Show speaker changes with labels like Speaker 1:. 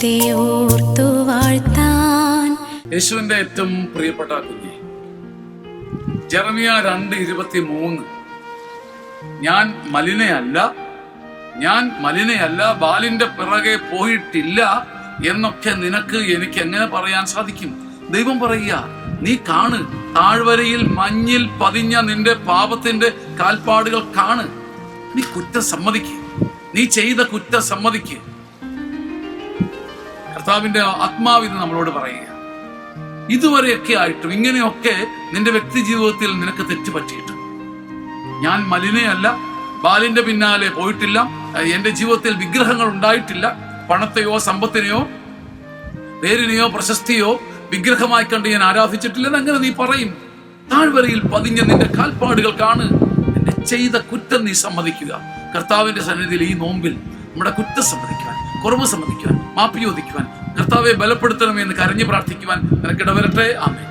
Speaker 1: ദൈവത്തെ ഓർത്തു വാഴ്ത്താൻ.
Speaker 2: യേശുവിന്റെ ഏറ്റവും പ്രിയപ്പെട്ട കുഞ്ഞെ, ജെറമിയ 2:23, ഞാൻ മലിനയല്ല, ബാലിന്റെ പിറകെ പോയിട്ടില്ല എന്നൊക്കെ നിനക്ക് എനിക്ക് എങ്ങനെ പറയാൻ സാധിക്കും? ദൈവം പറയുക, നീ കാണ്, താഴ്വരയിൽ മഞ്ഞിൽ പതിഞ്ഞ നിന്റെ പാപത്തിന്റെ കാൽപ്പാടുകൾ കാണ്. നീ കുറ്റം സമ്മതിക്ക്, നീ ചെയ്ത കുറ്റം സമ്മതിക്ക്. കർത്താവിന്റെ ആത്മാവിന് നമ്മളോട് പറയുക, ഇതുവരെയൊക്കെ ആയിട്ടും ഇങ്ങനെയൊക്കെ നിന്റെ വ്യക്തി ജീവിതത്തിൽ നിനക്ക് തെറ്റുപറ്റിയിട്ട്, ഞാൻ മലിനയല്ല, ബാലിന്റെ പിന്നാലെ പോയിട്ടില്ല, എന്റെ ജീവിതത്തിൽ വിഗ്രഹങ്ങൾ ഉണ്ടായിട്ടില്ല, പണത്തെയോ സമ്പത്തിനെയോ പേരിനെയോ പ്രശസ്തിയോ വിഗ്രഹമായി കണ്ട് ഞാൻ ആരാധിച്ചിട്ടില്ല, അങ്ങനെ നീ പറയും. താഴ്വരയിൽ പതിഞ്ഞ നിന്റെ കാൽപ്പാടുകൾ കാണ്, നിന്റെ ചെയ്ത കുറ്റം നീ സമ്മതിക്കുക. കർത്താവിന്റെ സന്നിധിയിൽ ഈ നോമ്പിൽ നമ്മുടെ കുറ്റം സമ്മതിക്കുവാൻ, കുറവ് സമ്മതിക്കുവാൻ, മാപ്പി ചോദിക്കുവാൻ, കർത്താവെ ബലപ്പെടുത്തണമെന്ന് കരഞ്ഞു പ്രാർത്ഥിക്കുവാൻ നിനക്കിടവരട്ടെ. ആമേൻ.